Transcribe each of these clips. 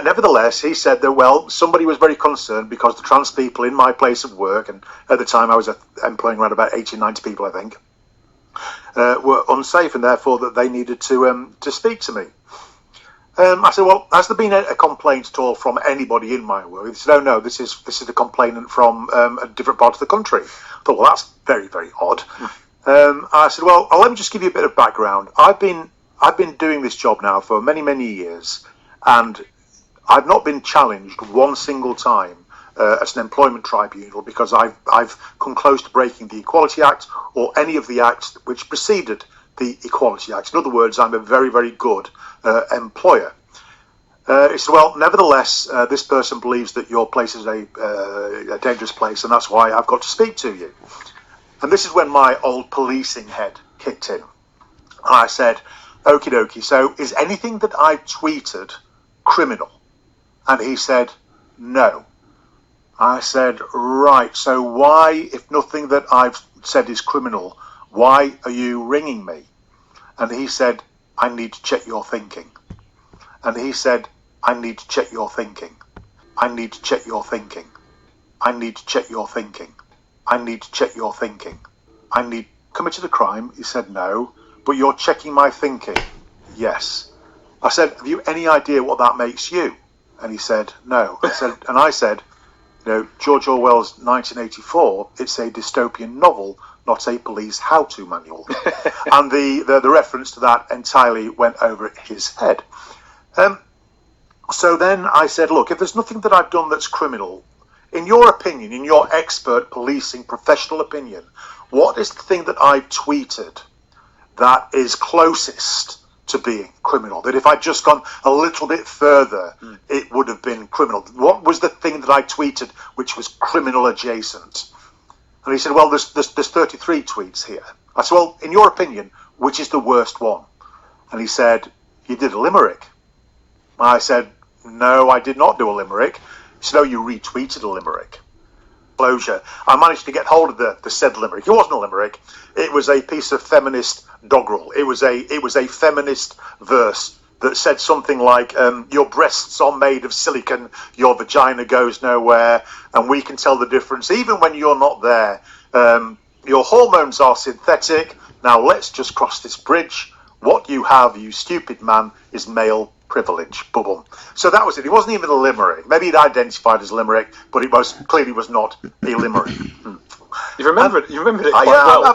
nevertheless, he said that, well, somebody was very concerned because the trans people in my place of work, and at the time I was employing around about 80, 90 people, I think, were unsafe, and therefore that they needed to speak to me. I said, well, has there been a complaint at all from anybody in my work? He said, oh no, this is a complainant from a different part of the country. I thought, well, that's very, very odd. I said, well, let me just give you a bit of background. I've been doing this job now for many, many years, and I've not been challenged one single time as an employment tribunal because I've come close to breaking the Equality Act or any of the acts which preceded the Equality Act. In other words, I'm a very, very good employer. He said, well, nevertheless, this person believes that your place is a dangerous place, and that's why I've got to speak to you. And this is when my old policing head kicked in. And I said, okie dokie, so is anything that I've tweeted criminal? And he said, no. I said, right, so why, if nothing that I've said is criminal, why are you ringing me? And he said, I need to check your thinking. And he said, I need to check your thinking. I need to check your thinking. I need to check your thinking. I need to check your thinking. I need committed a crime? He said, no. But you're checking my thinking? Yes. I said, have you any idea what that makes you? And he said, no. I said, you know, George Orwell's 1984, it's a dystopian novel, not a police how-to manual. And the reference to that entirely went over his head. So then I said, look, if there's nothing that I've done that's criminal, in your opinion, in your expert policing professional opinion, what is the thing that I've tweeted that is closest to being criminal? That if I'd just gone a little bit further, it would have been criminal. What was the thing that I tweeted which was criminal adjacent? And he said, well, there's 33 tweets here. I said, well, in your opinion, which is the worst one? And he said, you did a limerick. I said, no, I did not do a limerick. He said, oh, you retweeted a limerick. Closure. I managed to get hold of the said limerick. It wasn't a limerick. It was a piece of feminist doggerel. It was a feminist verse that said something like, your breasts are made of silicon, your vagina goes nowhere, and we can tell the difference even when you're not there. Your hormones are synthetic. Now let's just cross this bridge. What you have, you stupid man, is male privilege. Boom. So that was it. It wasn't even a limerick. Maybe it identified as a limerick, but it clearly was not a limerick. You remembered it quite well.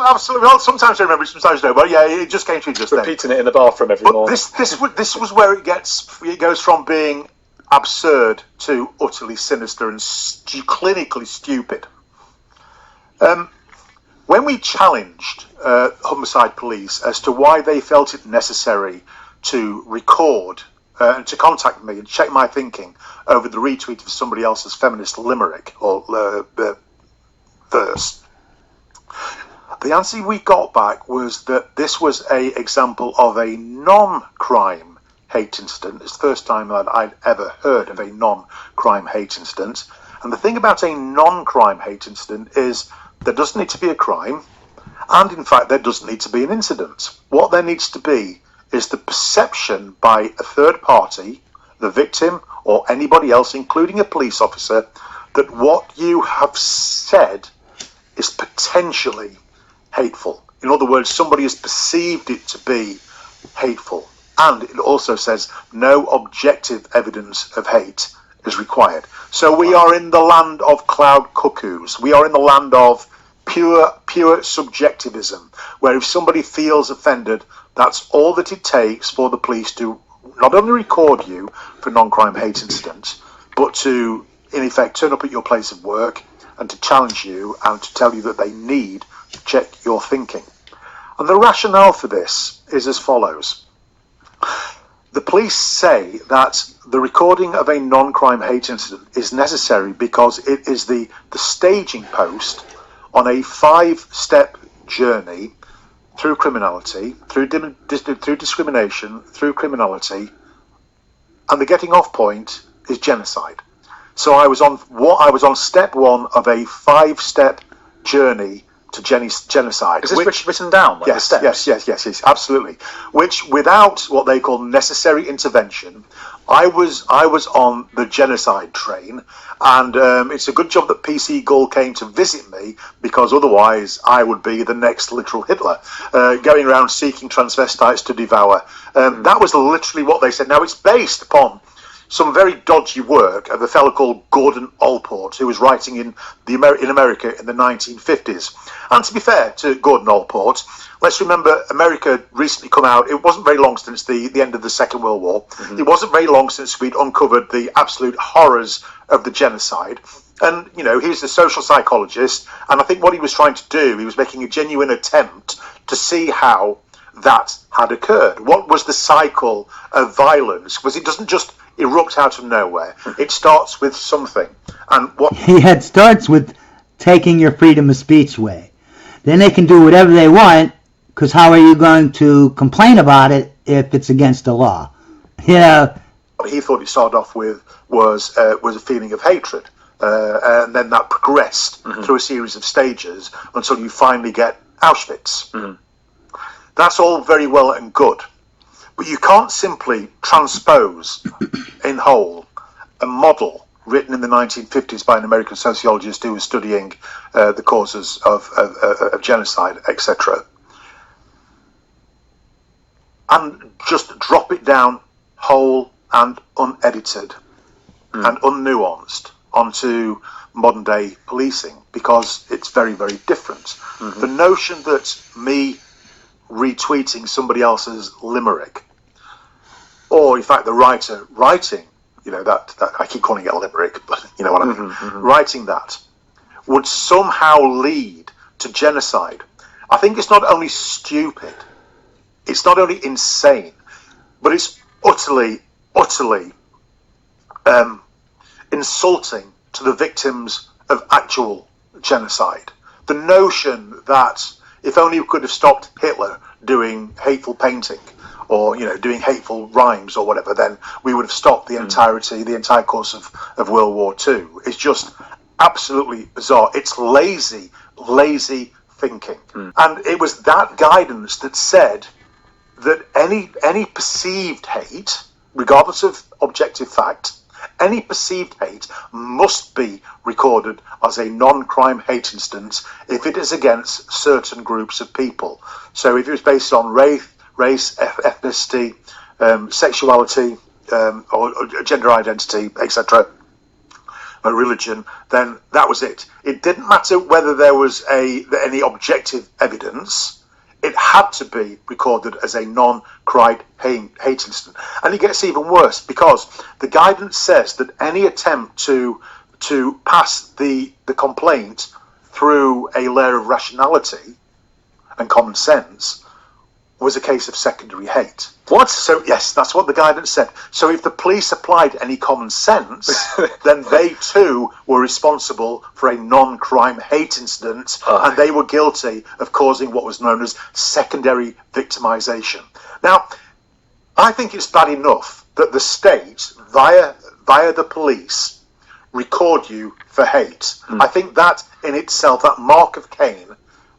Absolutely. Well, sometimes I remember it, sometimes no. But yeah, it just came to me just repeating it in the bathroom every morning. This was where it goes from being absurd to utterly sinister and clinically stupid. When we challenged homicide police as to why they felt it necessary to record and to contact me and check my thinking over the retweet of somebody else's feminist limerick or verse, the answer we got back was that this was an example of a non-crime hate incident. It's the first time that I'd ever heard of a non-crime hate incident. And the thing about a non-crime hate incident is there doesn't need to be a crime, and in fact there doesn't need to be an incident. What there needs to be is the perception by a third party, the victim or anybody else, including a police officer, that what you have said is potentially hateful. In other words, somebody has perceived it to be hateful. And it also says no objective evidence of hate is required. So we are in the land of cloud cuckoos. We are in the land of pure subjectivism, where if somebody feels offended, that's all that it takes for the police to not only record you for non-crime hate incidents, but to, in effect, turn up at your place of work and to challenge you and to tell you that they need to check your thinking. And the rationale for this is as follows. The police say that the recording of a non-crime hate incident is necessary because it is the staging post on a 5-step journey through criminality, through discrimination, through criminality, and the getting off point is genocide. So I was on step 1 of a 5-step journey to genocide. Is this written down? Like yes, the steps? yes, absolutely. Which, without what they call necessary intervention, I was on the genocide train, and it's a good job that PC Gull came to visit me, because otherwise I would be the next literal Hitler, going around seeking transvestites to devour. That was literally what they said. Now, it's based upon some very dodgy work of a fellow called Gordon Allport, who was writing in America in the 1950s. And to be fair to Gordon Allport, let's remember America recently come out. It wasn't very long since the end of the Second World War. Mm-hmm. It wasn't very long since we'd uncovered the absolute horrors of the genocide. And, you know, he's a social psychologist, and I think what he was trying to do, he was making a genuine attempt to see how that had occurred. What was the cycle of violence? Because it doesn't just erupt out of nowhere. It starts with something. And what it starts with taking your freedom of speech away. Then they can do whatever they want, because how are you going to complain about it if it's against the law? Yeah. What he thought it started off with was a feeling of hatred. And then that progressed through a series of stages until you finally get Auschwitz. Mm-hmm. That's all very well and good. But you can't simply transpose in whole a model written in the 1950s by an American sociologist who was studying the causes of genocide, etc., and just drop it down whole and unedited and unnuanced onto modern day policing, because it's very, very different. Mm-hmm. The notion that me retweeting somebody else's limerick, or in fact the writer writing, you know, that I keep calling it a limerick, but you know what I mean, writing that would somehow lead to genocide. I think it's not only stupid, it's not only insane, but it's utterly insulting to the victims of actual genocide. The notion that if only we could have stopped Hitler doing hateful painting, or, you know, doing hateful rhymes or whatever, then we would have stopped the entire course of World War II. It's just absolutely bizarre. It's lazy thinking. And it was that guidance that said that any perceived hate, regardless of objective fact, any perceived hate must be recorded as a non-crime hate instance if it is against certain groups of people. So if it was based on race, ethnicity, sexuality, or gender identity, etc., religion, then that was it. It didn't matter whether there was any objective evidence. It had to be recorded as a non-crime hate incident. And it gets even worse, because the guidance says that any attempt to pass the complaint through a layer of rationality and common sense was a case of secondary hate. What? So, yes, that's what the guidance said. So if the police applied any common sense, then they too were responsible for a non-crime hate incident, and they were guilty of causing what was known as secondary victimization. Now, I think it's bad enough that the state, via the police, record you for hate. I think that in itself, that mark of Cain,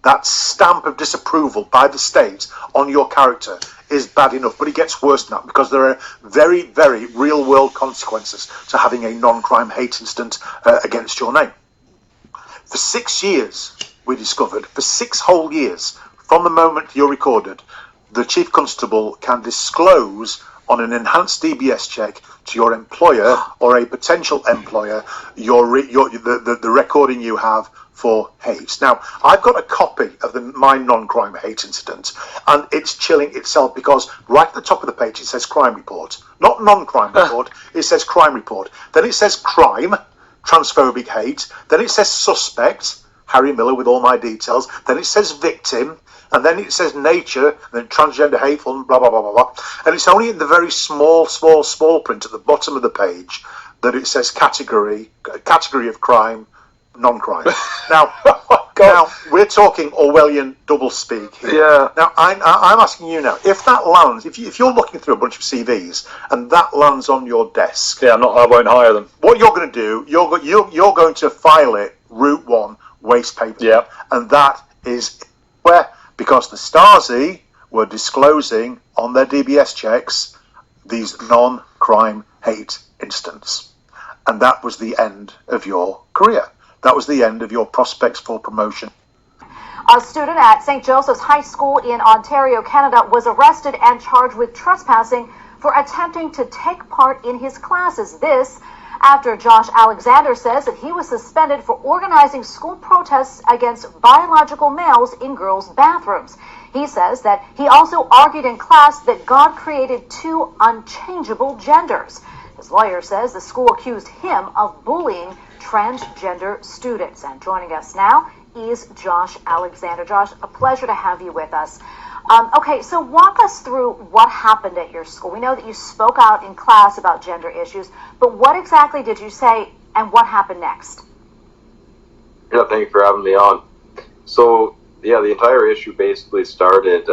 that stamp of disapproval by the state on your character, is bad enough. But it gets worse than that, because there are very, very real-world consequences to having a non-crime hate incident against your name. For 6 years, we discovered, for 6 whole years, from the moment you're recorded, the Chief Constable can disclose on an enhanced DBS check to your employer or a potential employer the recording you have for hate. Now, I've got a copy of my non-crime hate incident, and it's chilling itself, because right at the top of the page it says crime report, not non-crime report. It says crime report. Then it says crime, transphobic hate. Then it says suspect, Harry Miller with all my details. Then it says victim, and then it says nature, and then transgender hateful, and blah blah blah blah blah. And it's only in the very small print at the bottom of the page that it says category of crime, non-crime. Now, now we're talking Orwellian doublespeak here. Yeah. Now I'm asking you now, if that lands, if you're looking through a bunch of CVs and that lands on your desk, yeah, I won't hire them. What you're going to do, you're going to file it Route 1 waste paper. Yeah. And that is where, because the Stasi were disclosing on their DBS checks these non-crime hate incidents. And that was the end of your career. That was the end of your prospects for promotion. A student at St. Joseph's High School in Ontario, Canada, was arrested and charged with trespassing for attempting to take part in his classes. This after Josh Alexander says that he was suspended for organizing school protests against biological males in girls' bathrooms. He says that he also argued in class that God created two unchangeable genders. His lawyer says the school accused him of bullying transgender students. And joining us now is Josh Alexander. Josh, a pleasure to have you with us. Okay, so walk us through what happened at your school. We know that you spoke out in class about gender issues, but what exactly did you say and what happened next? Yeah, thank you for having me on. So, yeah, the entire issue basically started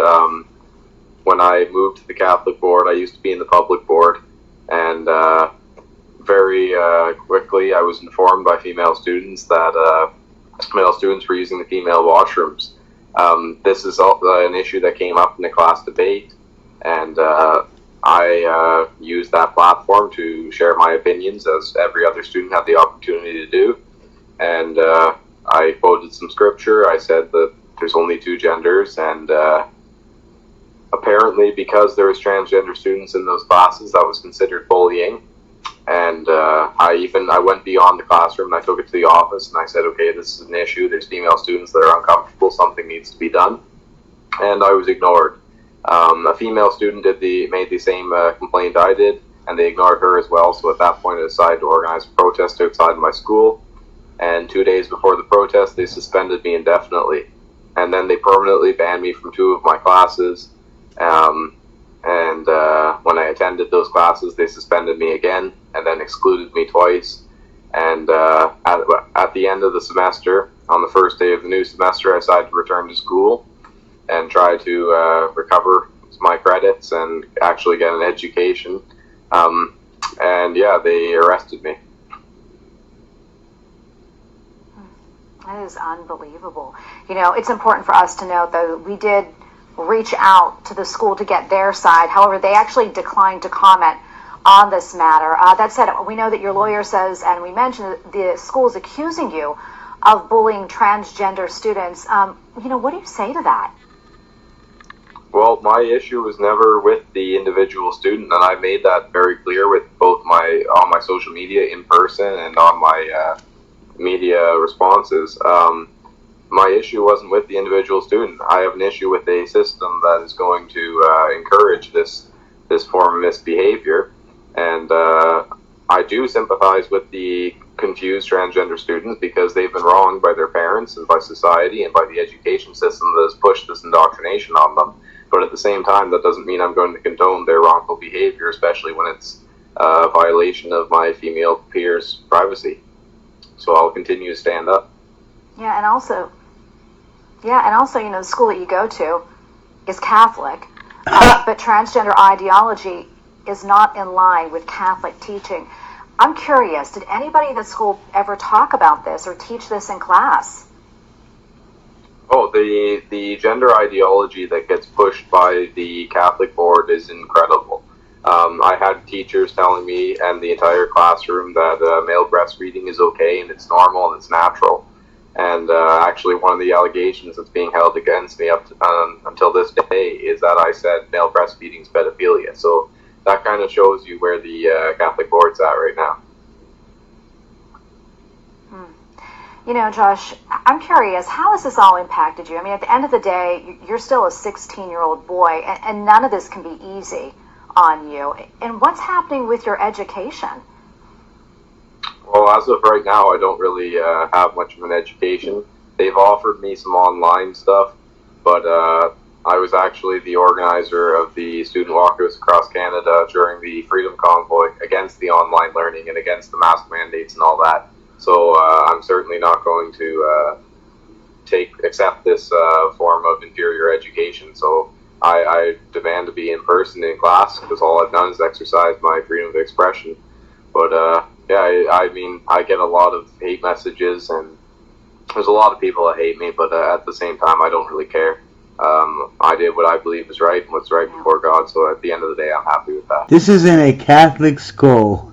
when I moved to the Catholic board. I used to be in the public board, and very quickly I was informed by female students that male students were using the female washrooms. This is an issue that came up in the class debate, and I used that platform to share my opinions, as every other student had the opportunity to do. And I quoted some scripture. I said that there's only two genders, and apparently because there was transgender students in those classes, that was considered bullying. And I went beyond the classroom, and I took it to the office, and I said, okay, this is an issue. There's female students that are uncomfortable. Something needs to be done. And I was ignored. A female student made the same complaint I did, and they ignored her as well. So at that point, I decided to organize a protest outside my school. And 2 days before the protest, they suspended me indefinitely. And then they permanently banned me from 2 of my classes. And when I attended those classes, they suspended me again, and then excluded me twice. And at the end of the semester, on the first day of the new semester, I decided to return to school and try to recover my credits and actually get an education. And yeah, they arrested me. That is unbelievable. You know, it's important for us to note, though, we did reach out to the school to get their side. However, they actually declined to comment on this matter. That said, we know that your lawyer says, and we mentioned that the school is accusing you of bullying transgender students. You know, what do you say to that? Well, my issue was never with the individual student, and I made that very clear with both on my social media in person and on my media responses. My issue wasn't with the individual student. I have an issue with a system that is going to encourage this form of misbehavior, and I do sympathize with the confused transgender students because they've been wronged by their parents and by society and by the education system that has pushed this indoctrination on them. But at the same time, that doesn't mean I'm going to condone their wrongful behavior, especially when it's a violation of my female peers' privacy. So I'll continue to stand up. Yeah, and also, you know, the school that you go to is Catholic, but transgender ideology is not in line with Catholic teaching. I'm curious, did anybody at the school ever talk about this or teach this in class? Oh, the gender ideology that gets pushed by the Catholic board is incredible. I had teachers telling me and the entire classroom that male breastfeeding is okay and it's normal and it's natural. And actually, one of the allegations that's being held against me until this day is that I said male breastfeeding is pedophilia. So that kind of shows you where the Catholic board's at right now. You know, Josh, I'm curious, how has this all impacted you? I mean, at the end of the day, you're still a 16-year-old boy, and none of this can be easy on you. And what's happening with your education? Well, as of right now, I don't really have much of an education. They've offered me some online stuff, but I was actually the organizer of the student walkouts across Canada during the Freedom Convoy against the online learning and against the mask mandates and all that. So I'm certainly not going to accept this form of inferior education. So I demand to be in person in class because all I've done is exercise my freedom of expression. But yeah, I mean, I get a lot of hate messages and there's a lot of people that hate me, but at the same time, I don't really care. I did what I believe is right and what's right before God, so at the end of the day, I'm happy with that. This is in a Catholic school.